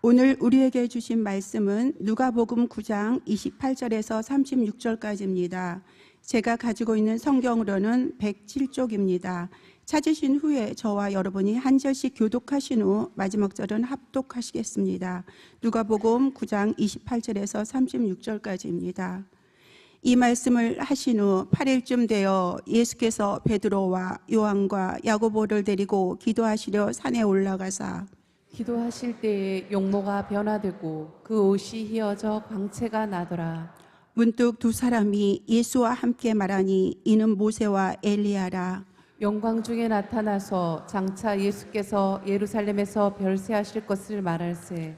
오늘 우리에게 주신 말씀은 누가복음 9장 28절에서 36절까지입니다. 제가 가지고 있는 성경으로는 107쪽입니다. 찾으신 후에 저와 여러분이 한 절씩 교독하신 후 마지막 절은 합독하시겠습니다. 누가복음 9장 28절에서 36절까지입니다. 이 말씀을 하신 후 8일쯤 되어 예수께서 베드로와 요한과 야고보를 데리고 기도하시려 산에 올라가사 기도하실 때에 용모가 변화되고 그 옷이 휘어져 광채가 나더라. 문득 두 사람이 예수와 함께 말하니 이는 모세와 엘리야라. 영광 중에 나타나서 장차 예수께서 예루살렘에서 별세하실 것을 말할세.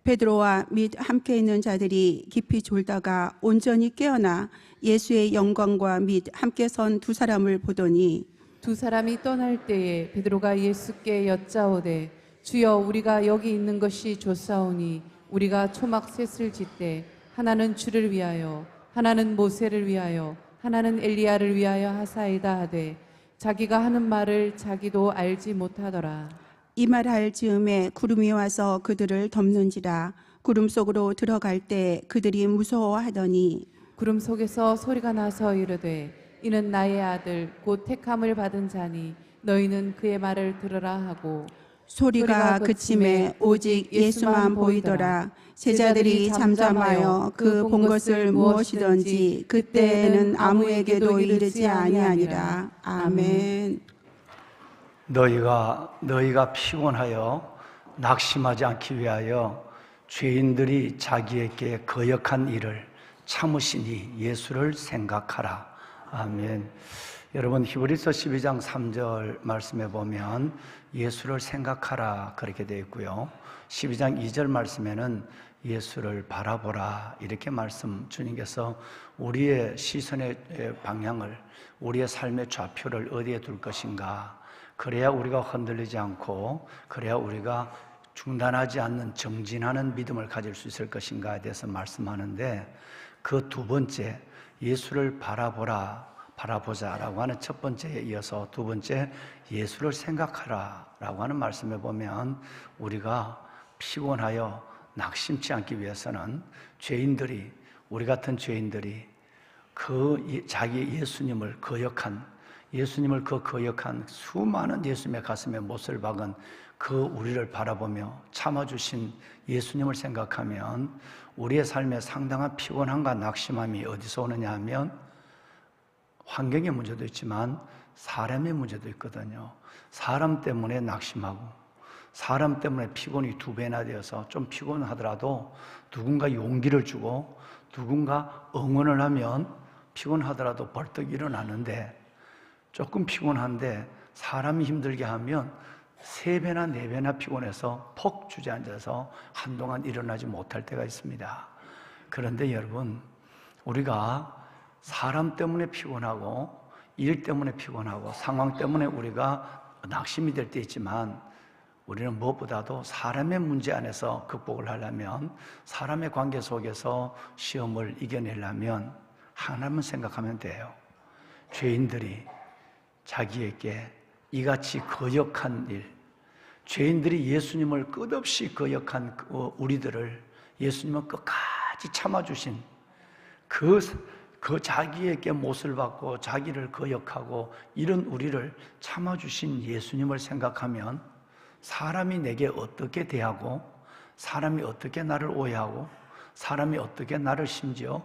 베드로와 및 함께 있는 자들이 깊이 졸다가 온전히 깨어나 예수의 영광과 및 함께 선 두 사람을 보더니 두 사람이 떠날 때에 베드로가 예수께 여짜오되 주여, 우리가 여기 있는 것이 좋사오니 우리가 초막 셋을 짓되 하나는 주를 위하여, 하나는 모세를 위하여, 하나는 엘리야를 위하여 하사이다 하되 자기가 하는 말을 자기도 알지 못하더라. 이 말할 즈음에 구름이 와서 그들을 덮는지라. 구름 속으로 들어갈 때 그들이 무서워하더니 구름 속에서 소리가 나서 이르되 이는 나의 아들 곧 택함을 받은 자니 너희는 그의 말을 들으라 하고 소리가 그침에 오직 예수만 보이더라. 제자들이 잠잠하여 그 본 것을 무엇이든지 그때에는 아무에게도 이르지 아니하니라. 아멘. 너희가 피곤하여 낙심하지 않기 위하여 죄인들이 자기에게 거역한 일을 참으시니 예수를 생각하라. 아멘. 여러분, 히브리서 12장 3절 말씀에 보면 예수를 생각하라 그렇게 되어 있고요, 12장 2절 말씀에는 예수를 바라보라 이렇게 말씀, 주님께서 우리의 시선의 방향을, 우리의 삶의 좌표를 어디에 둘 것인가, 그래야 우리가 흔들리지 않고 그래야 우리가 중단하지 않는 정진하는 믿음을 가질 수 있을 것인가에 대해서 말씀하는데, 그 두 번째 예수를 바라보자라고 하는 첫 번째에 이어서 두 번째 예수를 생각하라라고 하는 말씀에 보면, 우리가 피곤하여 낙심치 않기 위해서는 죄인들이, 우리 같은 죄인들이 자기 예수님을 거역한 수많은 예수님의 가슴에 못을 박은 그 우리를 바라보며 참아주신 예수님을 생각하면 우리의 삶에 상당한 피곤함과 낙심함이 어디서 오느냐 하면 환경의 문제도 있지만 사람의 문제도 있거든요. 사람 때문에 낙심하고 사람 때문에 피곤이 두 배나 되어서 좀 피곤하더라도 누군가 용기를 주고 누군가 응원을 하면 피곤하더라도 벌떡 일어나는데, 조금 피곤한데 사람이 힘들게 하면 3배나 4배나 피곤해서 퍽 주저앉아서 한동안 일어나지 못할 때가 있습니다. 그런데 여러분, 우리가 사람 때문에 피곤하고 일 때문에 피곤하고 상황 때문에 우리가 낙심이 될 때 있지만, 우리는 무엇보다도 사람의 문제 안에서 극복을 하려면, 사람의 관계 속에서 시험을 이겨내려면 하나만 생각하면 돼요. 죄인들이 자기에게 이같이 거역한 일, 죄인들이 예수님을 끝없이 거역한 우리들을 예수님은 끝까지 참아주신 그 자기에게 못을 받고 자기를 거역하고 이런 우리를 참아주신 예수님을 생각하면, 사람이 내게 어떻게 대하고 사람이 어떻게 나를 오해하고 사람이 어떻게 나를 심지어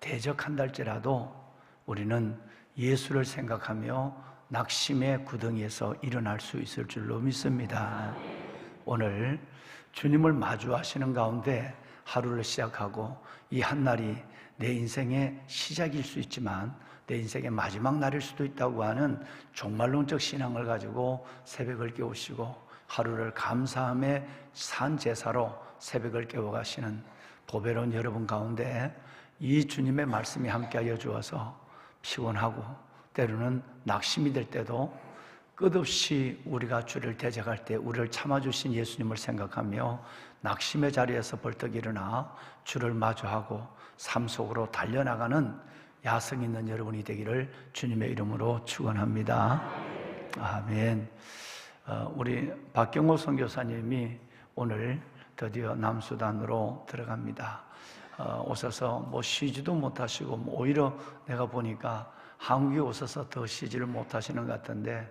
대적한다 할지라도 우리는 예수를 생각하며 낙심의 구덩이에서 일어날 수 있을 줄로 믿습니다. 오늘 주님을 마주하시는 가운데 하루를 시작하고, 이 한날이 내 인생의 시작일 수 있지만 내 인생의 마지막 날일 수도 있다고 하는 종말론적 신앙을 가지고 새벽을 깨우시고 하루를 감사함의 산 제사로 새벽을 깨워가시는 보배로운 여러분 가운데 이 주님의 말씀이 함께하여 주어서 피곤하고 때로는 낙심이 될 때도 끝없이 우리가 주를 대적할 때 우리를 참아주신 예수님을 생각하며 낙심의 자리에서 벌떡 일어나 주를 마주하고 삶 속으로 달려나가는 야성 있는 여러분이 되기를 주님의 이름으로 축원합니다. 아멘. 우리 박경호 선교사님이 오늘 드디어 남수단으로 들어갑니다. 오셔서 뭐 쉬지도 못하시고, 오히려 내가 보니까 한국에 오셔서 더 쉬지를 못하시는 것 같은데,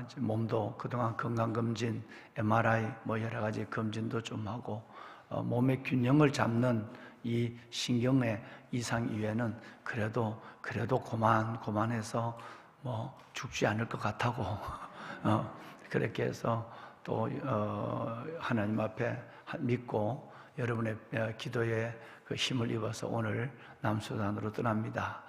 이제 몸도 그동안 건강검진, MRI 뭐 여러 가지 검진도 좀 하고, 몸의 균형을 잡는 이 신경의 이상 이외에는 그래도 고만해서 뭐 죽지 않을 것 같다고 그렇게 해서 또 하나님 앞에 믿고 여러분의 기도에 그 힘을 입어서 오늘 남수단으로 떠납니다.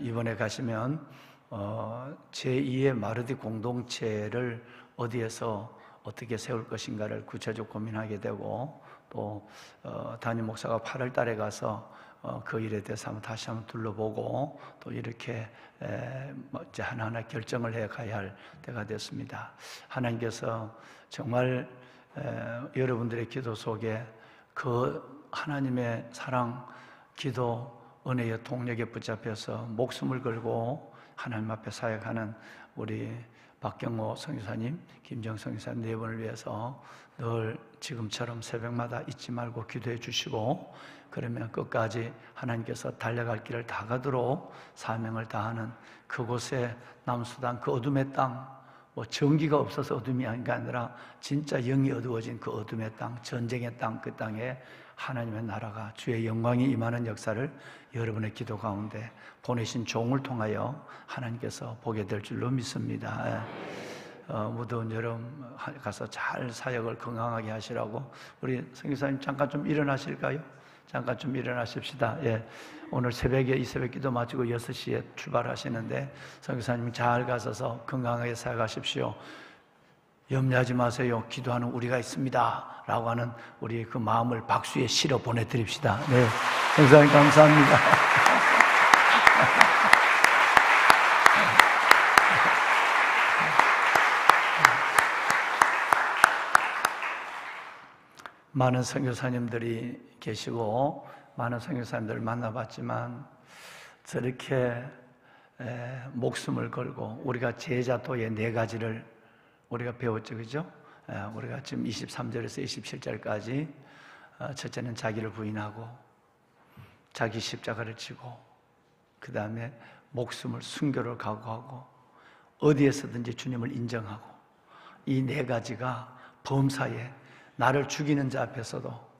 이번에 가시면 제2의 마르디 공동체를 어디에서 어떻게 세울 것인가를 구체적으로 고민하게 되고, 또 담임 목사가 8월 달에 가서 그 일에 대해서 다시 한번 둘러보고 또 이렇게 이제 하나하나 결정을 해 가야 할 때가 됐습니다. 하나님께서 정말 여러분들의 기도 속에 그 하나님의 사랑, 기도, 은혜의 동력에 붙잡혀서 목숨을 걸고 하나님 앞에 사역하는 우리 박경호 선교사님, 김정 선교사님 네 분을 위해서 늘 지금처럼 새벽마다 잊지 말고 기도해 주시고, 그러면 끝까지 하나님께서 달려갈 길을 다 가도록 사명을 다하는 그곳에 남수단 그 어둠의 땅, 뭐 전기가 없어서 어둠이 아니라 진짜 영이 어두워진 그 어둠의 땅, 전쟁의 땅, 그 땅에 하나님의 나라가 주의 영광이 임하는 역사를 여러분의 기도 가운데 보내신 종을 통하여 하나님께서 보게 될 줄로 믿습니다. 무더운 여름 가서 잘 사역을 건강하게 하시라고. 우리 선교사님 잠깐 좀 일어나실까요? 잠깐 좀 일어나십시다. 예. 오늘 새벽에 이 새벽 기도 마치고 6시에 출발하시는데 선교사님 잘 가셔서 건강하게 사역하십시오. 염려하지 마세요. 기도하는 우리가 있습니다. 라고 하는 우리의 그 마음을 박수에 실어 보내드립시다. 네. 선교사님 감사합니다. 많은 선교사님들이 계시고 많은 선교사님들을 만나봤지만 저렇게 목숨을 걸고 우리가 제자도의 4가지를 우리가 배웠죠, 그죠? 우리가 지금 23절에서 27절까지 첫째는 자기를 부인하고 자기 십자가를 지고 그 다음에 목숨을 순교를 각오하고 어디에서든지 주님을 인정하고, 이 4가지가 범사에 나를 죽이는 자 앞에서도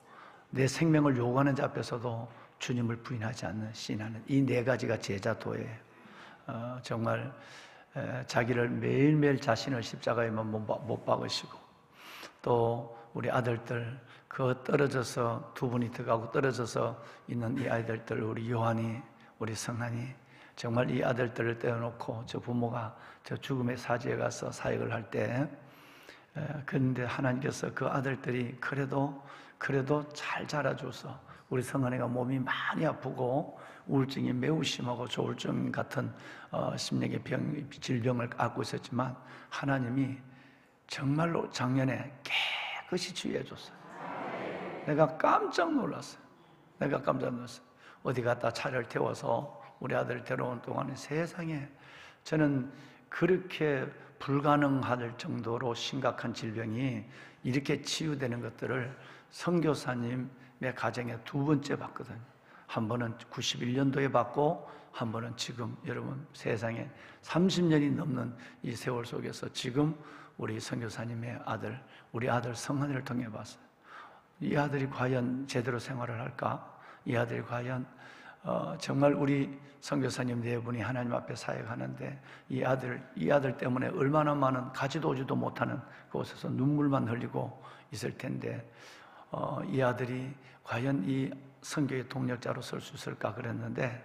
내 생명을 요구하는 자 앞에서도 주님을 부인하지 않는 신하는 이 4가지가 제자도예요. 정말 자기를 매일매일 자신을 십자가에만 못 박으시고, 또 우리 아들들 그 떨어져서 2분이 들어가고 떨어져서 있는 이 아이들들, 우리 요한이, 우리 성한이 정말 이 아들들을 떼어놓고 저 부모가 저 죽음의 사지에 가서 사역을 할 때, 그런데 하나님께서 그 아들들이 그래도 잘 자라줘서 우리 성한이가 몸이 많이 아프고 우울증이 매우 심하고 조울증 같은 심령의 질병을 앓고 있었지만 하나님이 정말로 작년에 깨끗이 치유해 줬어요. 내가 깜짝 놀랐어요. 어디 갔다 차를 태워서 우리 아들을 데려온 동안에 세상에 저는 그렇게 불가능할 정도로 심각한 질병이 이렇게 치유되는 것들을 선교사님의 가정에 2번째 봤거든요. 한 번은 91년도에 봤고 한 번은 지금 여러분 세상에 30년이 넘는 이 세월 속에서 지금 우리 선교사님의 아들, 우리 아들 성한이를 통해 봤어요. 이 아들이 과연 제대로 생활을 할까? 이 아들이 과연 정말 우리 선교사님 4분이 하나님 앞에 사역하는데 이 아들 때문에 얼마나 많은 가지도 오지도 못하는 그곳에서 눈물만 흘리고 있을 텐데 이 아들이 과연 이 선교의 동력자로 설 수 있을까 그랬는데,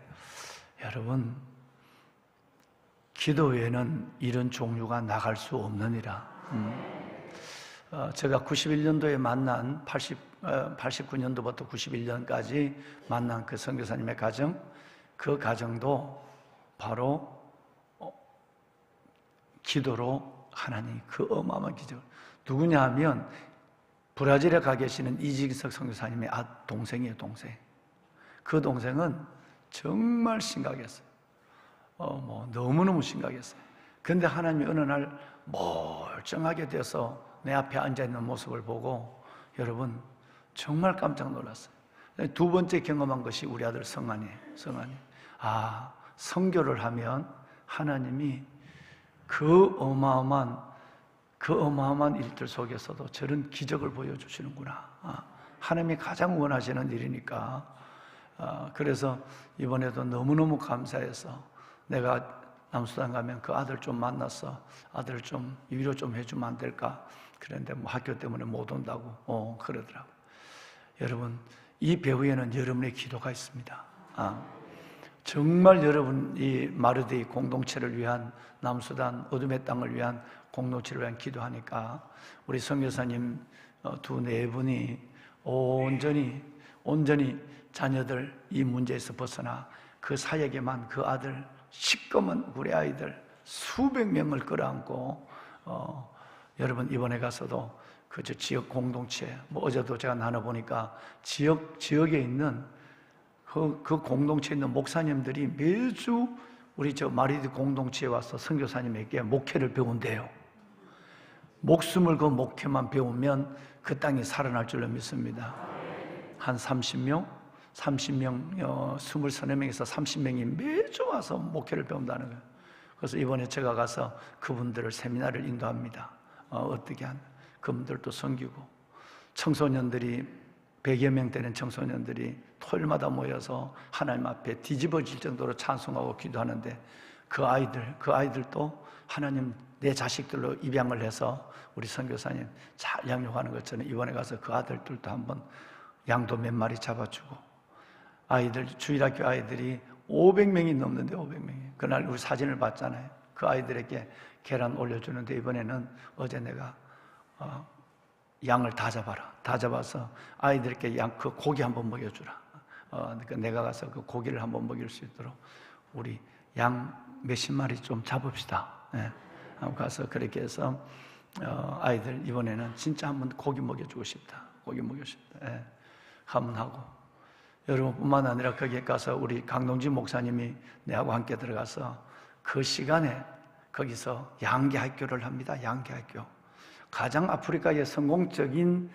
여러분 기도 외에는 이런 종류가 나갈 수 없느니라. 제가 91년도에 만난 89년도부터 91년까지 만난 그 선교사님의 가정, 그 가정도 바로 기도로 하나님 그 어마어마한 기적을, 누구냐 하면 브라질에 가 계시는 이지석 선교사님의 동생이에요. 동생. 그 동생은 정말 심각했어요. 너무너무 심각했어요. 근데 하나님이 어느 날 멀쩡하게 돼서 내 앞에 앉아있는 모습을 보고, 여러분 정말 깜짝 놀랐어요. 두 번째 경험한 것이 우리 아들 성환이에요. 아, 선교를 하면 하나님이 그 어마어마한 일들 속에서도 저런 기적을 보여주시는구나. 하나님이 가장 원하시는 일이니까. 그래서 이번에도 너무너무 감사해서 내가 남수단 가면 그 아들 좀 만나서 아들 좀 위로 좀 해주면 안 될까? 그런데 뭐 학교 때문에 못 온다고 그러더라고요. 여러분, 이 배후에는 여러분의 기도가 있습니다. 정말 여러분 이 마르데이 공동체를 위한, 남수단 어둠의 땅을 위한 공동체를 위한 기도하니까 우리 선교사님 두 네 분이 온전히 자녀들 이 문제에서 벗어나 그 사역에만 그 아들 시꺼먼 우리 아이들 수백 명을 끌어안고 여러분 이번에 가서도 그 지역 공동체 어제도 제가 나눠보니까 지역에 있는 그 공동체에 있는 목사님들이 매주 우리 마리드 공동체에 와서 선교사님에게 목회를 배운대요. 목숨을 그 목회만 배우면 그 땅이 살아날 줄로 믿습니다. 한 30명, 20서너 명에서 30명이 매주 와서 목회를 배운다는 거예요. 그래서 이번에 제가 가서 그분들을 세미나를 인도합니다. 어떻게 그분들도 섬기고, 청소년들이 100여 명 되는 청소년들이 토요일마다 모여서 하나님 앞에 뒤집어질 정도로 찬송하고 기도하는데 그 아이들도 하나님 내 자식들로 입양을 해서 우리 선교사님 잘 양육하는 것처럼 이번에 가서 그 아들들도 한번 양도 몇 마리 잡아주고, 주일학교 아이들이 500명이 넘는데 500명이 그날 우리 사진을 봤잖아요. 그 아이들에게 계란 올려주는데 이번에는 어제 내가 양을 다 잡아서 아이들에게 그 고기 한번 먹여주라. 그러니까 내가 가서 그 고기를 한번 먹일 수 있도록 우리 양 몇십 마리 좀 잡읍시다. 한번 가서 그렇게 해서 아이들 이번에는 진짜 한번 고기 먹여주고 싶다. 한번 하고, 여러분뿐만 아니라 거기에 가서 우리 강동진 목사님이 내하고 함께 들어가서 그 시간에 거기서 양계학교를 합니다. 양계학교. 가장 아프리카의 성공적인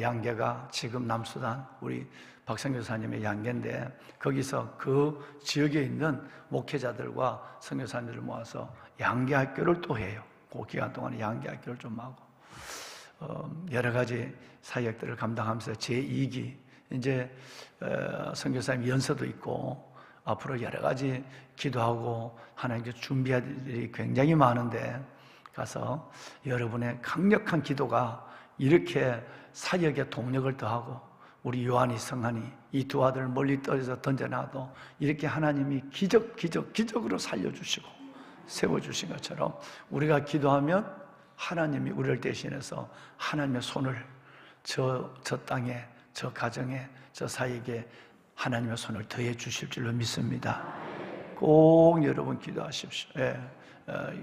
양계가 지금 남수단 우리 박성규 교사님의 양계인데, 거기서 그 지역에 있는 목회자들과 선교사님들을 모아서 양계학교를 또 해요. 그 기간 동안에 양계학교를 좀 하고 여러 가지 사역들을 감당하면서 제2기 이제 선교사님 연서도 있고 앞으로 여러 가지 기도하고 하나님께 준비할 일이 굉장히 많은데, 가서 여러분의 강력한 기도가 이렇게 사역의 동력을 더하고, 우리 요한이 성한이 이 두 아들을 멀리 떨어져 던져놔도 이렇게 하나님이 기적으로 살려주시고 세워주신 것처럼 우리가 기도하면 하나님이 우리를 대신해서 하나님의 손을 저 땅에, 저 가정에, 저 사역에 하나님의 손을 더해 주실 줄로 믿습니다. 꼭 여러분 기도하십시오.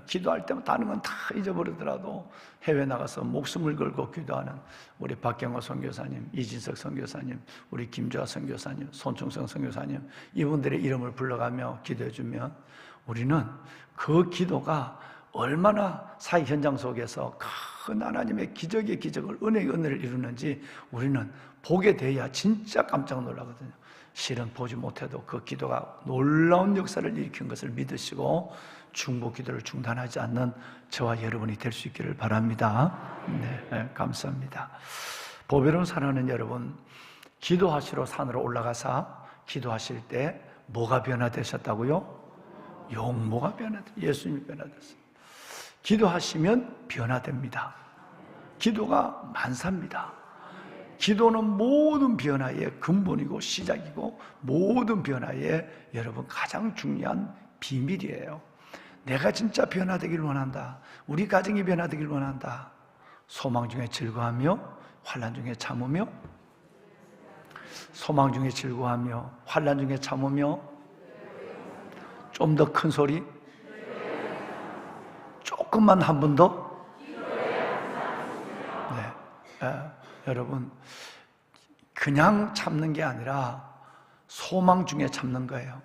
기도할 때면 다른 건 다 잊어버리더라도 해외 나가서 목숨을 걸고 기도하는 우리 박경호 선교사님, 이진석 선교사님, 우리 김주아 선교사님, 손충성 선교사님, 이분들의 이름을 불러가며 기도해주면 우리는 그 기도가 얼마나 사회 현장 속에서 큰 하나님의 기적의 기적을, 은혜의 은혜를 이루는지 우리는 보게 돼야 진짜 깜짝 놀라거든요. 실은 보지 못해도 그 기도가 놀라운 역사를 일으킨 것을 믿으시고 중보 기도를 중단하지 않는 저와 여러분이 될 수 있기를 바랍니다. 네, 감사합니다. 보배로운 사랑하는 여러분, 기도하시러 산으로 올라가사 기도하실 때 뭐가 변화되셨다고요? 용모가 예수님이 변화됐어요. 기도하시면 변화됩니다. 기도가 만사입니다. 기도는 모든 변화의 근본이고 시작이고 모든 변화의 여러분 가장 중요한 비밀이에요. 내가 진짜 변화되길 원한다. 우리 가정이 변화되길 원한다. 소망 중에 즐거워하며 환난 중에 참으며, 소망 중에 즐거워하며 환난 중에 참으며, 좀 더 큰 소리, 조금만 한 번 더. 네, 여러분 그냥 참는 게 아니라 소망 중에 참는 거예요.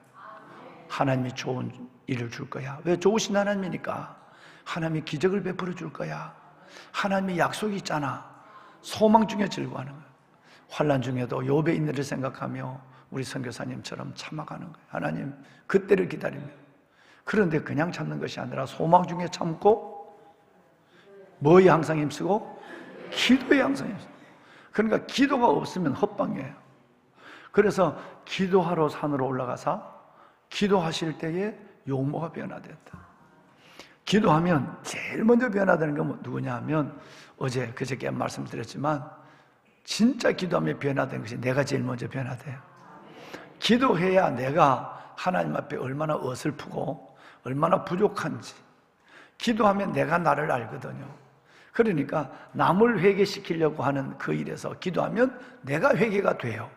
하나님이 좋은 일을 줄 거야. 왜? 좋으신 하나님이니까. 하나님이 기적을 베풀어 줄 거야. 하나님의 약속이 있잖아. 소망 중에 즐거워하는 거예요. 환난 중에도 욥의 인내를 생각하며 우리 선교사님처럼 참아가는 거예요. 하나님 그때를 기다리며. 그런데 그냥 참는 것이 아니라 소망 중에 참고 뭐에 항상 힘쓰고? 기도에 항상 힘쓰고. 그러니까 기도가 없으면 헛방이에요. 그래서 기도하러 산으로 올라가서 기도하실 때에 용모가 변화됐다. 기도하면 제일 먼저 변화되는 건 누구냐 하면 어제 그저께 말씀드렸지만 진짜 기도하면 변화되는 것이 내가 제일 먼저 변화돼요. 기도해야 내가 하나님 앞에 얼마나 어설프고 얼마나 부족한지, 기도하면 내가 나를 알거든요. 그러니까 남을 회개시키려고 하는 그 일에서 기도하면 내가 회개가 돼요.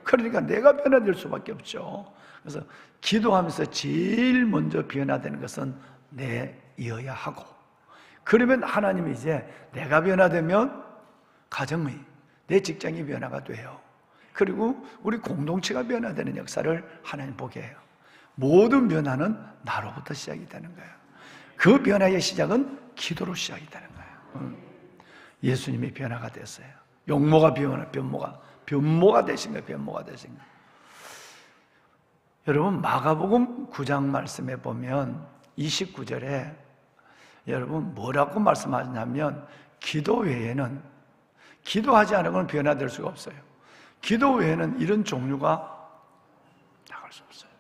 그러니까 내가 변화될 수밖에 없죠. 그래서 기도하면서 제일 먼저 변화되는 것은 내여야 하고, 그러면 하나님이 이제 내가 변화되면 가정의, 내 직장이 변화가 돼요. 그리고 우리 공동체가 변화되는 역사를 하나님 보게 해요. 모든 변화는 나로부터 시작이 되는 거예요. 그 변화의 시작은 기도로 시작이 되는 거예요. 예수님이 변화가 됐어요. 용모가 변모가 되신 거예요. 변모가 되신 거예요. 여러분 마가복음 9장 말씀에 보면 29절에 여러분 뭐라고 말씀하시냐면 기도 외에는, 기도하지 않은 건 변화될 수가 없어요. 기도 외에는 이런 종류가 나갈 수 없어요.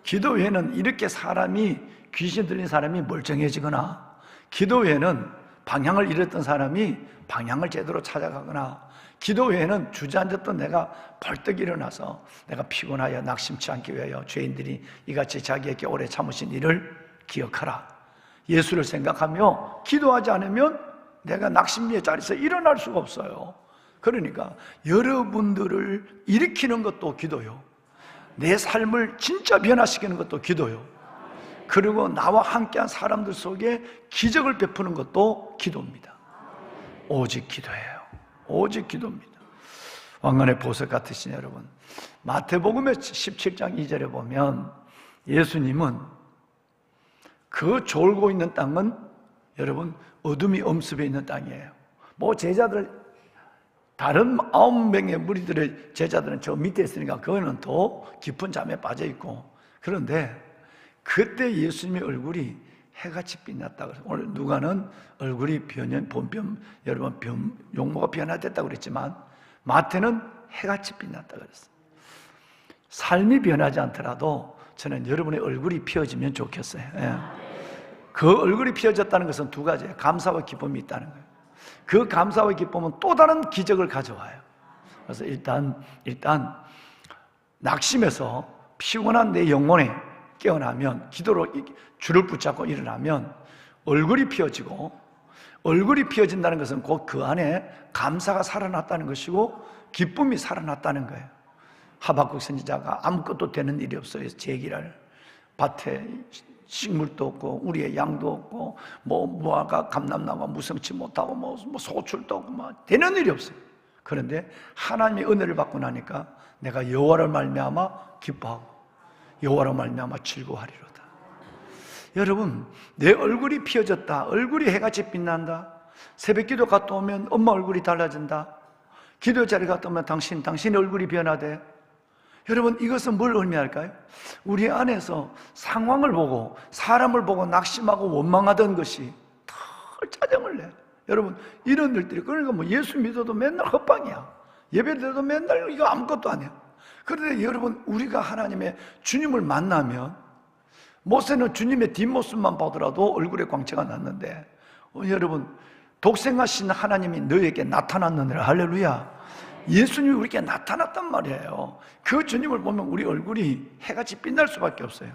기도 외에는 이렇게 사람이, 귀신 들린 사람이 멀쩡해지거나, 기도 외에는 방향을 잃었던 사람이 방향을 제대로 찾아가거나, 기도 외에는 주저앉았던 내가 벌떡 일어나서 내가 피곤하여 낙심치 않기 위하여 죄인들이 이같이 자기에게 오래 참으신 일을 기억하라, 예수를 생각하며 기도하지 않으면 내가 낙심의 자리에서 일어날 수가 없어요. 그러니까 여러분들을 일으키는 것도 기도요, 내 삶을 진짜 변화시키는 것도 기도요, 그리고 나와 함께한 사람들 속에 기적을 베푸는 것도 기도입니다. 오직 기도예요. 오직 기도입니다. 왕관의 보석 같으신 여러분, 마태복음의 17장 2절에 보면 예수님은 그 졸고 있는 땅은 여러분 어둠이 엄습해 있는 땅이에요. 뭐 제자들, 다른 9명의 무리들의 제자들은 저 밑에 있으니까 그거는 더 깊은 잠에 빠져 있고, 그런데 그때 예수님의 얼굴이 해같이 빛났다 그래서 오늘 누가는 얼굴이 여러분 용모가 변화됐다고 그랬지만 마태는 해같이 빛났다 그랬어요. 삶이 변하지 않더라도 저는 여러분의 얼굴이 피어지면 좋겠어요. 예. 그 얼굴이 피어졌다는 것은 두 가지예요. 감사와 기쁨이 있다는 거예요. 그 감사와 기쁨은 또 다른 기적을 가져와요. 그래서 일단 낙심해서 피곤한 내 영혼에 깨어나면, 기도로 줄을 붙잡고 일어나면 얼굴이 피어지고, 얼굴이 피어진다는 것은 곧 그 안에 감사가 살아났다는 것이고 기쁨이 살아났다는 거예요. 하박국 선지자가 아무것도 되는 일이 없어요. 제기랄 밭에 식물도 없고 우리의 양도 없고 뭐 무화과 감람나무가 무성치 못하고 뭐 소출도 없고 뭐 되는 일이 없어요. 그런데 하나님의 은혜를 받고 나니까 내가 여호와를 말미암아 기뻐하고 여호와로 말미암아 즐거워하리로다. 여러분, 내 얼굴이 피어졌다, 얼굴이 해같이 빛난다, 새벽기도 갔다 오면 엄마 얼굴이 달라진다, 기도 자리 갔다 오면 당신의 얼굴이 변화돼. 여러분, 이것은 뭘 의미할까요? 우리 안에서 상황을 보고 사람을 보고 낙심하고 원망하던 것이 덜 짜증을 내. 여러분, 이런 일들이, 그러니까 뭐 예수 믿어도 맨날 헛방이야, 예배 드려도 맨날 이거 아무것도 아니야. 그런데 여러분, 우리가 하나님의 주님을 만나면 모세는 주님의 뒷모습만 보더라도 얼굴에 광채가 났는데 여러분, 독생하신 하나님이 너에게 나타났느니라. 할렐루야. 예수님이 우리에게 나타났단 말이에요. 그 주님을 보면 우리 얼굴이 해같이 빛날 수밖에 없어요.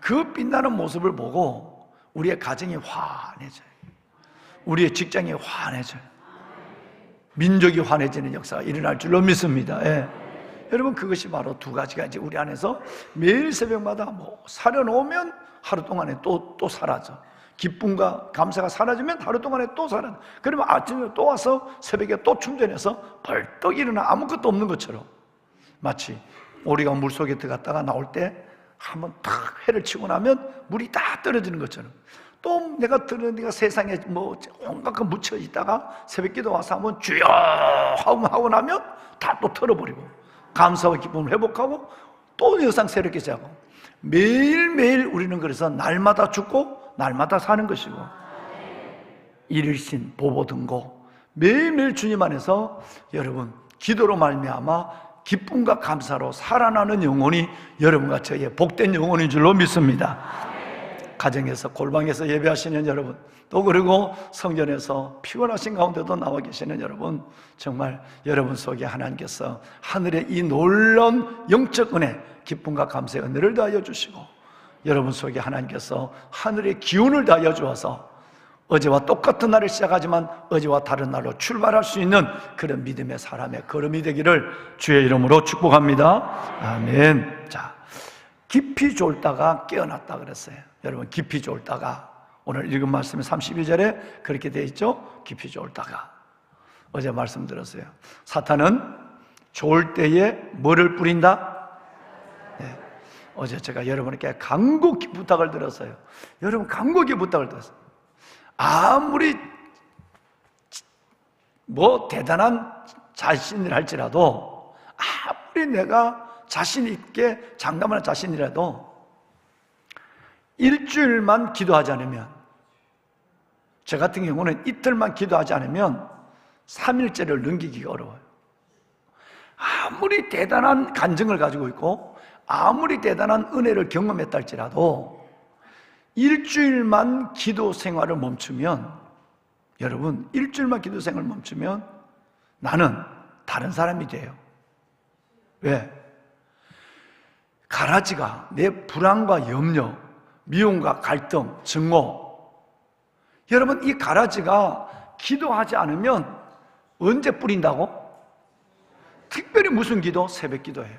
그 빛나는 모습을 보고 우리의 가정이 환해져요. 우리의 직장이 환해져요. 민족이 환해지는 역사가 일어날 줄로 믿습니다. 예. 여러분, 그것이 바로 두 가지가 이제 우리 안에서 매일 새벽마다 뭐 사려놓으면 하루 동안에 또 사라져. 기쁨과 감사가 사라지면 하루 동안에 또 사라져. 그러면 아침에 또 와서 새벽에 또 충전해서 벌떡 일어나 아무것도 없는 것처럼, 마치 오리가 물속에 들어갔다가 나올 때 한번 탁 해를 치고 나면 물이 다 떨어지는 것처럼 또 내가 들으니까 세상에 뭐 온갖 거 묻혀 있다가 새벽기도 와서 한번 주여 하고 나면 다 또 털어버리고 감사와 기쁨을 회복하고 또 여상 새롭게 자고 매일매일 우리는 그래서 날마다 죽고 날마다 사는 것이고 일일신 보보등고 매일매일 주님 안에서 여러분 기도로 말미암아 기쁨과 감사로 살아나는 영혼이 여러분과 저의 복된 영혼인 줄로 믿습니다. 가정에서 골방에서 예배하시는 여러분, 또 그리고 성전에서 피곤하신 가운데도 나와 계시는 여러분, 정말 여러분 속에 하나님께서 하늘의 이 놀라운 영적 은혜, 기쁨과 감사의 은혜를 더하여 주시고 여러분 속에 하나님께서 하늘의 기운을 더하여 주어서 어제와 똑같은 날을 시작하지만 어제와 다른 날로 출발할 수 있는 그런 믿음의 사람의 걸음이 되기를 주의 이름으로 축복합니다. 아멘. 자, 깊이 졸다가 깨어났다 그랬어요. 여러분, 깊이 졸다가, 오늘 읽은 말씀이 32절에 그렇게 되어 있죠? 깊이 졸다가. 어제 말씀드렸어요. 사탄은 졸 때에 뭐를 뿌린다? 네. 어제 제가 여러분에게 간곡히 부탁을 드렸어요. 여러분, 간곡히 부탁을 드렸어요. 아무리 뭐 대단한 자신을 할지라도, 아무리 내가 자신 있게 장담하는 자신이라도 일주일만 기도하지 않으면, 저 같은 경우는 이틀만 기도하지 않으면 3일째를 넘기기가 어려워요. 아무리 대단한 간증을 가지고 있고 아무리 대단한 은혜를 경험했다 할지라도 일주일만 기도 생활을 멈추면, 여러분, 일주일만 기도 생활을 멈추면 나는 다른 사람이 돼요. 왜? 가라지가 내 불안과 염려, 미움과 갈등, 증오, 여러분, 이 가라지가 기도하지 않으면 언제 뿌린다고? 특별히 무슨 기도? 새벽 기도예요.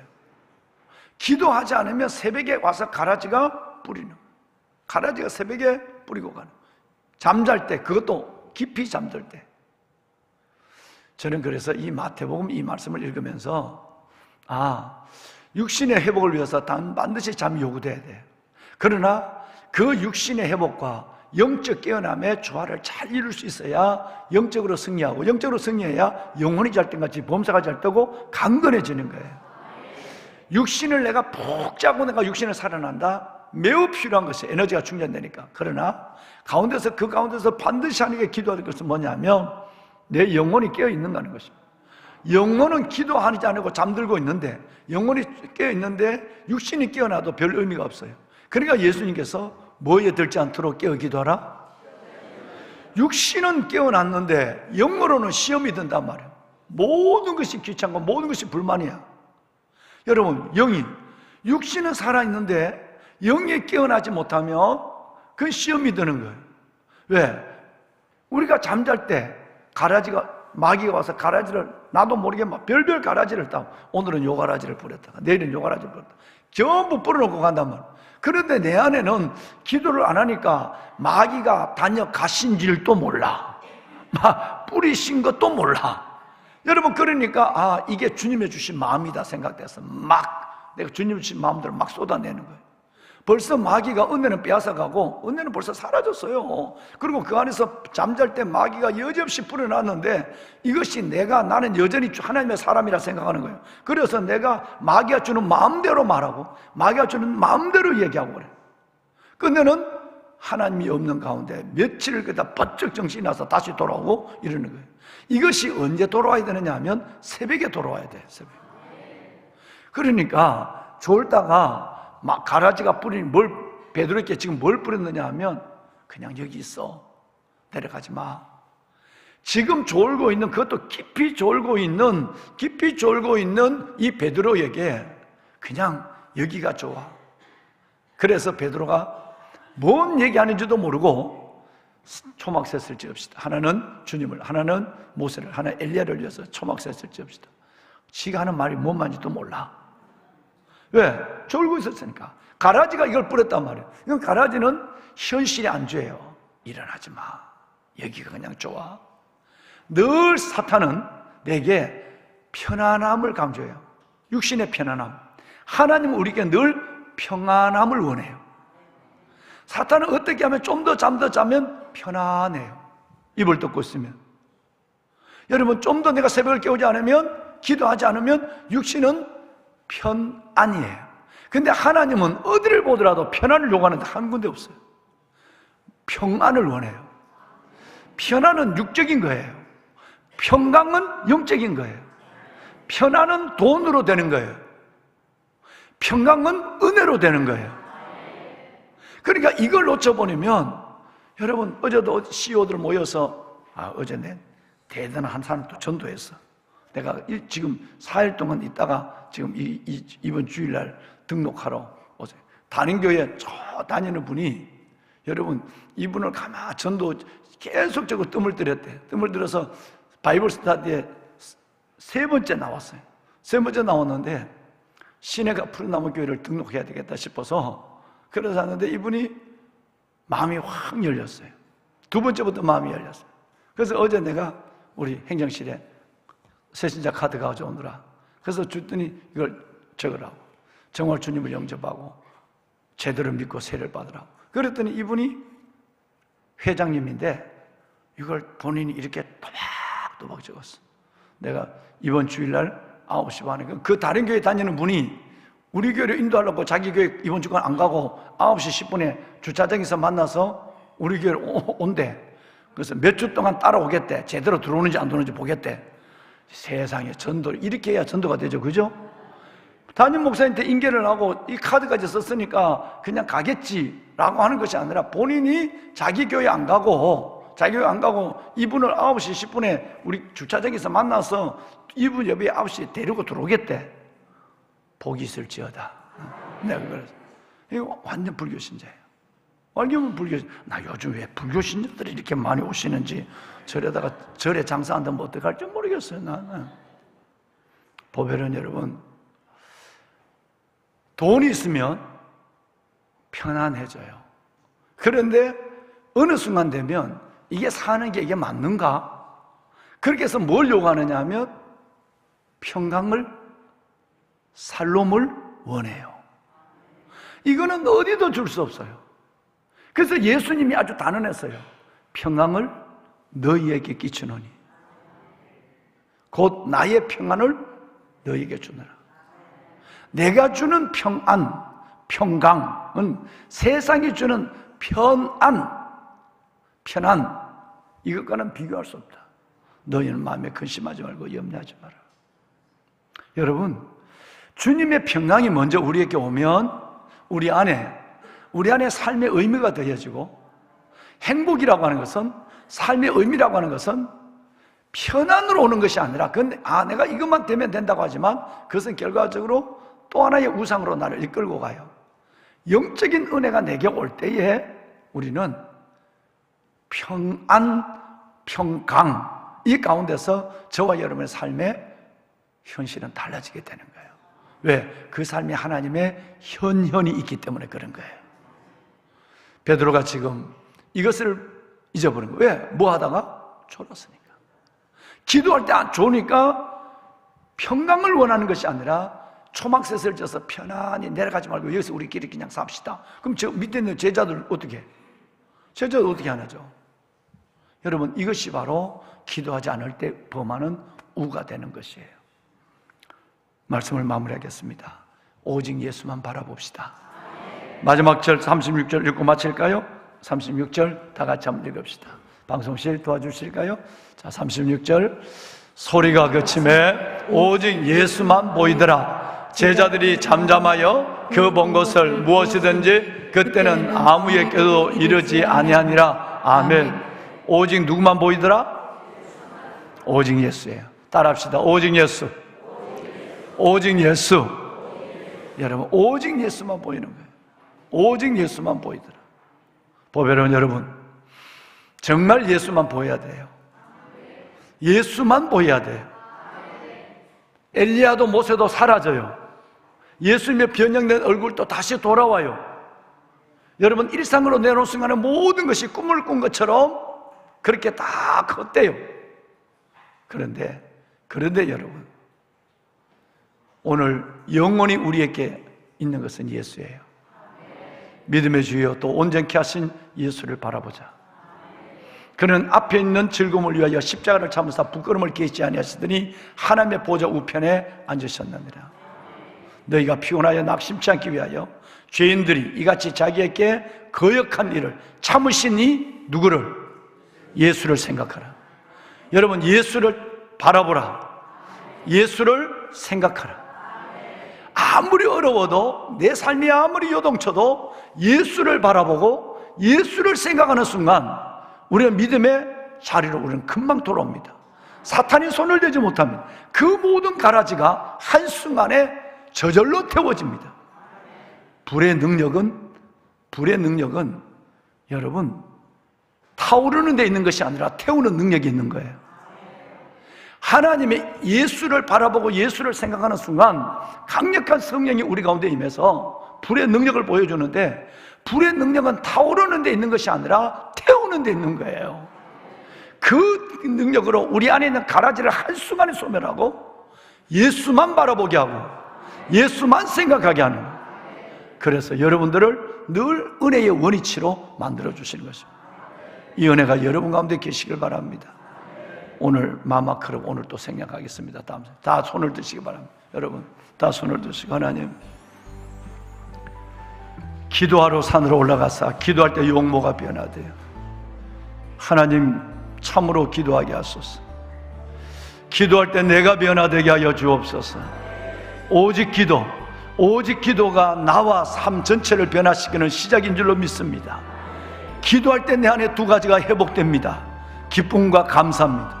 기도하지 않으면 새벽에 와서 가라지가 뿌리는 거예요. 가라지가 새벽에 뿌리고 가는, 잠잘 때, 그것도 깊이 잠들 때. 저는 그래서 이 마태복음 이 말씀을 읽으면서, 육신의 회복을 위해서 반드시 잠이 요구돼야 돼. 그러나 그 육신의 회복과 영적 깨어남의 조화를 잘 이룰 수 있어야 영적으로 승리하고, 영적으로 승리해야 영혼이 잘 땐같이 범사가 잘 뜨고 강건해지는 거예요. 육신을 내가 푹 자고 내가 육신을 살아난다? 매우 필요한 것이 에너지가 충전되니까. 그러나 그 가운데서 반드시 하나님께 기도할 것은 뭐냐면 내 영혼이 깨어있는다는 것입니다. 영혼은 기도하지 않고 잠들고 있는데, 영혼이 깨어있는데 육신이 깨어나도 별 의미가 없어요. 그러니까 예수님께서 뭐에 들지 않도록 깨어 기도하라? 육신은 깨어났는데 영으로는 시험이 든단 말이에요. 모든 것이 귀찮고 모든 것이 불만이야. 여러분, 육신은 살아있는데 영이 깨어나지 못하면 그건 시험이 드는 거예요. 왜? 우리가 잠잘 때 마귀가 와서 가라지를, 나도 모르게 막 별별 가라지를 따고, 오늘은 요 가라지를 뿌렸다가 내일은 요 가라지를 뿌렸다가 전부 뿌려놓고 간단 말이에요. 그런데 내 안에는 기도를 안 하니까 마귀가 다녀가신 줄도 몰라, 뿌리신 것도 몰라. 여러분, 그러니까 이게 주님의 주신 마음이다 생각돼서 막 내가 주님의 주신 마음대로 막 쏟아내는 거예요. 벌써 마귀가 은혜는 빼앗아가고 은혜는 벌써 사라졌어요. 그리고 그 안에서 잠잘 때 마귀가 여지없이 뿌려놨는데, 이것이 나는 여전히 하나님의 사람이라 생각하는 거예요. 그래서 내가 마귀가 주는 마음대로 말하고 마귀가 주는 마음대로 얘기하고 그래. 근데는 하나님이 없는 가운데 며칠을 그다 번쩍 정신이 나서 다시 돌아오고 이러는 거예요. 이것이 언제 돌아와야 되느냐 하면 새벽에 돌아와야 돼요. 새벽에. 그러니까 졸다가 막 가라지가 베드로에게 지금 뭘 뿌렸느냐 하면, 그냥 여기 있어, 내려가지 마. 지금 졸고 있는, 그것도 깊이 졸고 있는 이 베드로에게 그냥 여기가 좋아. 그래서 베드로가 뭔 얘기하는지도 모르고 초막셋을 지읍시다. 하나는 주님을, 하나는 모세를, 하나는 엘리야를 위해서 초막셋을 지읍시다. 지가 하는 말이 뭔 말인지도 몰라. 왜? 졸고 있었으니까. 가라지가 이걸 뿌렸단 말이에요. 이건 가라지는 현실의 안주예요. 일어나지 마, 여기가 그냥 좋아. 늘 사탄은 내게 편안함을 강조해요. 육신의 편안함. 하나님은 우리에게 늘 평안함을 원해요. 사탄은 어떻게 하면 좀 더 잠 더 자면 편안해요. 입을 덮고 있으면. 여러분, 좀 더 내가 새벽을 깨우지 않으면, 기도하지 않으면 육신은 편안이에요. 근데 하나님은 어디를 보더라도 편안을 요구하는데 한 군데 없어요. 평안을 원해요. 편안은 육적인 거예요. 평강은 영적인 거예요. 편안은 돈으로 되는 거예요. 평강은 은혜로 되는 거예요. 그러니까 이걸 놓쳐버리면, 여러분, 어제도 CEO들 모여서, 어제 내 대단한 한 사람 또 전도했어. 내가 지금 4일 동안 있다가 지금 이번 주일날 등록하러 오세요. 다른교회 저 다니는 분이, 여러분, 이분을 가만 전도 계속적으로 뜸을 들였대. 뜸을 들어서 바이블 스터디에 3번째 나왔어요. 3번째 나왔는데 시내가 푸른나무 교회를 등록해야 되겠다 싶어서 그래서 하는데 이분이 마음이 확 열렸어요. 2번째부터 마음이 열렸어요. 그래서 어제 내가 우리 행정실에 새신자 카드 가져오느라 그래서 줬더니 이걸 적으라고, 정말 주님을 영접하고 제대로 믿고 세례를 받으라고. 그랬더니 이분이 회장님인데 이걸 본인이 이렇게 또박또박 적었어. 내가 이번 주일날 9시 반에 그 다른 교회 다니는 분이 우리 교회를 인도하려고 자기 교회 이번 주간 안 가고 9시 10분에 주차장에서 만나서 우리 교회를 온대. 그래서 몇 주 동안 따라오겠대. 제대로 들어오는지 안 들어오는지 보겠대. 세상에, 전도를 이렇게 해야 전도가 되죠, 그죠? 담임 목사님한테 인계를 하고 이 카드까지 썼으니까 그냥 가겠지라고 하는 것이 아니라 본인이 자기 교회 안 가고 이분을 9시 10분에 우리 주차장에서 만나서 이분 옆에 9시에 데리고 들어오겠대. 복이 있을지어다. 내가 그랬어. 이거 완전 불교 신자예요. 완전 불교. 나 요즘 왜 불교 신자들이 이렇게 많이 오시는지 절에다가 절에 장사한다면 어떡할지 모르겠어요. 나는. 보배는 여러분, 돈이 있으면 편안해져요. 그런데 어느 순간 되면 이게 사는 게 이게 맞는가? 그렇게 해서 뭘 요구하느냐 하면 평강을, 살롬을 원해요. 이거는 어디도 줄 수 없어요. 그래서 예수님이 아주 단언했어요. 평강을 너희에게 끼치노니 곧 나의 평안을 너희에게 주느라. 내가 주는 평안, 평강은 세상이 주는 편안, 이것과는 비교할 수 없다. 너희는 마음에 근심하지 말고 염려하지 마라. 여러분, 주님의 평강이 먼저 우리에게 오면 우리 안에 삶의 의미가 더해지고, 행복이라고 하는 것은, 삶의 의미라고 하는 것은 편안으로 오는 것이 아니라, 내가 이것만 되면 된다고 하지만 그것은 결과적으로 또 하나의 우상으로 나를 이끌고 가요. 영적인 은혜가 내게 올 때에 우리는 평안, 평강, 이 가운데서 저와 여러분의 삶의 현실은 달라지게 되는 거예요. 왜? 그 삶이 하나님의 현현이 있기 때문에 그런 거예요. 베드로가 지금 이것을 잊어버린 거예요. 왜? 뭐 하다가? 졸았으니까. 기도할 때 안 좋으니까 평강을 원하는 것이 아니라 초막셋을 져서 편안히 내려가지 말고 여기서 우리끼리 그냥 삽시다. 그럼 저 밑에 있는 제자들 어떻게 해? 제자들 어떻게 하나죠? 여러분, 이것이 바로 기도하지 않을 때 범하는 우가 되는 것이에요. 말씀을 마무리하겠습니다. 오직 예수만 바라봅시다. 마지막 절 36절 읽고 마칠까요? 36절 다 같이 한번 읽읍시다. 방송실 도와주실까요? 자, 36절. 소리가 그침에 오직 예수만 보이더라. 제자들이 잠잠하여 그 본 것을 무엇이든지 그때는 아무에게도 이르지 아니하니라. 아멘. 오직 누구만 보이더라? 오직 예수예요. 따라합시다. 오직 예수. 오직 예수. 여러분, 오직 예수만 보이는 거예요. 오직 예수만 보이더라. 보배로운 여러분, 정말 예수만 보여야 돼요. 예수만 보여야 돼요. 엘리야도 모세도 사라져요. 예수님의 변형된 얼굴도 다시 돌아와요. 여러분, 일상으로 내놓은 순간에 모든 것이 꿈을 꾼 것처럼 그렇게 다 컸대요. 그런데 여러분, 오늘 영원히 우리에게 있는 것은 예수예요. 믿음의 주여 또 온전케 하신 예수를 바라보자. 그는 앞에 있는 즐거움을 위하여 십자가를 참으사 부끄러움을 깨지 아니하시더니 하나님의 보좌 우편에 앉으셨느니라. 너희가 피곤하여 낙심치 않기 위하여 죄인들이 이같이 자기에게 거역한 일을 참으시니 누구를? 예수를 생각하라. 여러분, 예수를 바라보라. 예수를 생각하라. 아무리 어려워도, 내 삶이 아무리 요동쳐도 예수를 바라보고 예수를 생각하는 순간 우리는 믿음의 자리로 우리는 금방 돌아옵니다. 사탄이 손을 대지 못합니다. 그 모든 가라지가 한순간에 저절로 태워집니다. 불의 능력은 여러분 타오르는 데 있는 것이 아니라 태우는 능력이 있는 거예요. 하나님의 예수를 바라보고 예수를 생각하는 순간 강력한 성령이 우리 가운데 임해서 불의 능력을 보여주는데, 불의 능력은 타오르는 데 있는 것이 아니라 태우는 데 있는 거예요. 그 능력으로 우리 안에 있는 가라지를 한순간에 소멸하고 예수만 바라보게 하고 예수만 생각하게 하는 거예요. 그래서 여러분들을 늘 은혜의 원위치로 만들어 주시는 것입니다. 이 은혜가 여러분 가운데 계시길 바랍니다. 오늘 마마크로 오늘 또 생략하겠습니다. 다 손을 드시기 바랍니다. 여러분 다 손을 드시고, 하나님, 기도하러 산으로 올라가사 기도할 때 용모가 변화돼요. 하나님 참으로 기도하게 하소서. 기도할 때 내가 변화되게 하여 주옵소서. 오직 기도가 나와 삶 전체를 변화시키는 시작인 줄로 믿습니다. 기도할 때 내 안에 두 가지가 회복됩니다. 기쁨과 감사입니다.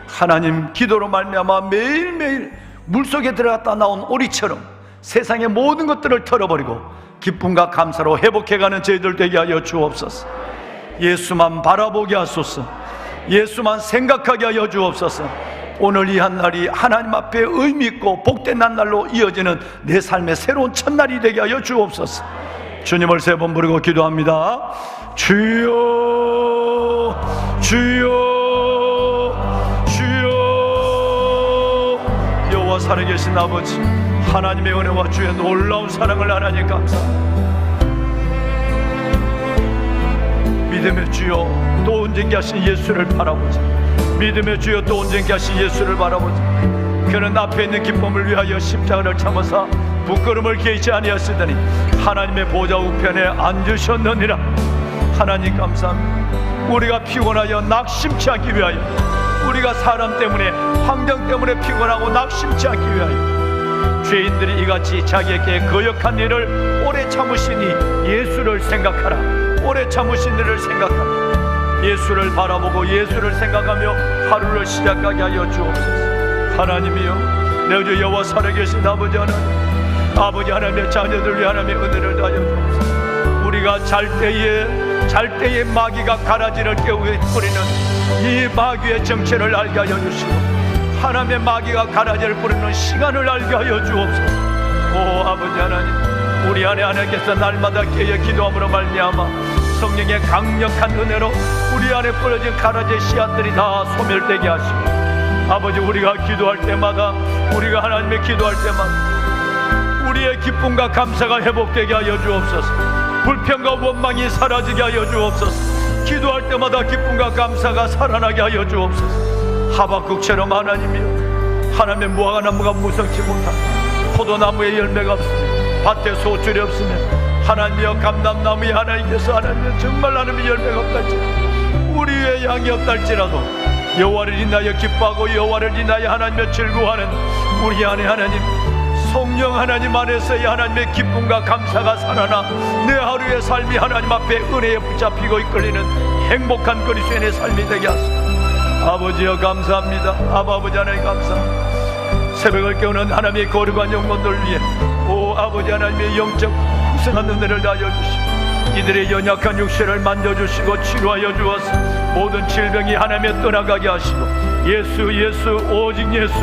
하나님, 기도로 말미암아 매일매일 물속에 들어갔다 나온 오리처럼 세상의 모든 것들을 털어버리고 기쁨과 감사로 회복해가는 저희들 되게 하여 주옵소서. 예수만 바라보게 하소서. 예수만 생각하게 하여 주옵소서. 오늘 이 한날이 하나님 앞에 의미 있고 복된 한날로 이어지는 내 삶의 새로운 첫날이 되게 하여 주옵소서. 주님을 세 번 부르고 기도합니다. 주여, 주여, 주여. 여호와 살아계신 아버지, 하나님의 은혜와 주의 놀라운 사랑을 하나님 감사합니다. 믿음의 주여 또 온전케 하신 예수를 바라보자. 믿음의 주여 또 온전케 하신 예수를 바라보자. 그는 앞에 있는 기쁨을 위하여 십자가를 참으사 부끄러움을 개의치 아니하시더니 하나님의 보좌 우편에 앉으셨느니라. 하나님 감사합니다. 우리가 피곤하여 낙심치 않기 위하여, 우리가 사람 때문에 환경 때문에 피곤하고 낙심치 않기 위하여 죄인들이 이같이 자기에게 거역한 일을 오래 참으시니 예수를 생각하라. 오래 참으신 일을 생각하라. 예수를 바라보고 예수를 생각하며 하루를 시작하게 하여 주옵소서. 하나님이여, 내 주 여호와 살아계신 아버지 하나님, 아버지 하나님의 자녀들 위해 하나님의 은혜를 다하여 주옵소서. 우리가 잘 때에 마귀가 가라지를 깨우게 뿌리는 이 마귀의 정체를 알게 하여 주시고, 하나님의 마귀가 가라지를 뿌리는 시간을 알게 하여 주옵소서. 오 아버지 하나님, 우리 안에 하나님께서 날마다 깨어 기도함으로 말미암아 성령의 강력한 은혜로 우리 안에 뿌려진 가라지의 씨앗들이 다 소멸되게 하시고, 아버지, 우리가 기도할 때마다, 우리가 하나님의 기도할 때마다 우리의 기쁨과 감사가 회복되게 하여 주옵소서. 불평과 원망이 사라지게 하여 주옵소서. 기도할 때마다 기쁨과 감사가 살아나게 하여 주옵소서. 하박국처럼 하나님이여, 하나님의 무화과나무가 무성치 못하고 포도나무에 열매가 없으며 밭에 소출이 없으며 하나님이여 감람나무에 하나님께서 하나님이여 정말 하나님의 열매가 없달지라도, 우리의 양이 없달지라도 여호와를 인하여 기뻐하고 여호와를 인하여 하나님의 즐거워하는 우리 안에 하나님 성령 하나님 안에서의 하나님의 기쁨과 감사가 살아나 내 하루의 삶이 하나님 앞에 은혜에 붙잡히고 이끌리는 행복한 그리스도인의 삶이 되게 하소서. 아버지여 감사합니다. 아버지 하나님 감사합니다. 새벽을 깨우는 하나님의 거룩한 영혼들 위해 오 아버지 하나님의 영적 풍성한 은혜를 다하여 주시고, 이들의 연약한 육체를 만져주시고 치료하여 주어서 모든 질병이 하나님의 떠나가게 하시고, 예수 예수 오직 예수,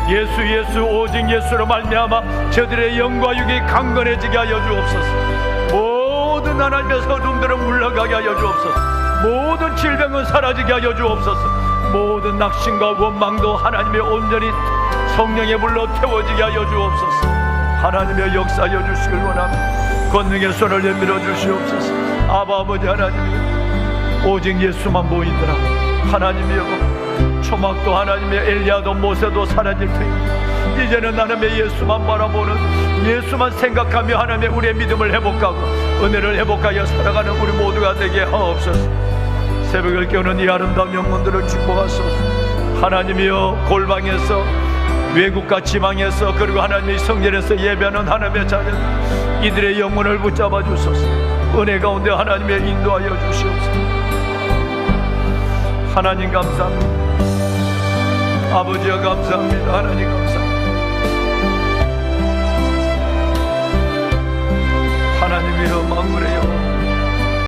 예수 예수 오직 예수로 말미암아 저들의 영과 육이 강건해지게 하여 주옵소서. 모든 하나님의 어둠들은 물러가게 하여 주옵소서. 모든 질병은 사라지게 하여 주옵소서. 모든 낙심과 원망도 하나님의 온전히 성령의 불로 태워지게 하여 주옵소서. 하나님의 역사하여 주시길 원합니다. 권능의 손을 내밀어 주시옵소서. 아버지 하나님이여, 오직 예수만 보이더라. 하나님이여, 초막도 하나님의 엘리야도 모세도 사라질 테니 이제는 하나님의 예수만 바라보는, 예수만 생각하며 하나님의 우리의 믿음을 회복하고 은혜를 회복하여 살아가는 우리 모두가 되게 하옵소서. 새벽을 깨우는 이 아름다운 영혼들을 축복하소서. 하나님이여, 골방에서, 외국과 지방에서, 그리고 하나님의 성전에서 예배하는 하나님의 자녀들, 이들의 영혼을 붙잡아 주소서. 은혜 가운데 하나님의 인도하여 주시옵소서. 하나님 감사합니다. 아버지여 감사합니다. 하나님 감사합니다. 하나님이여, 만물의 여호와,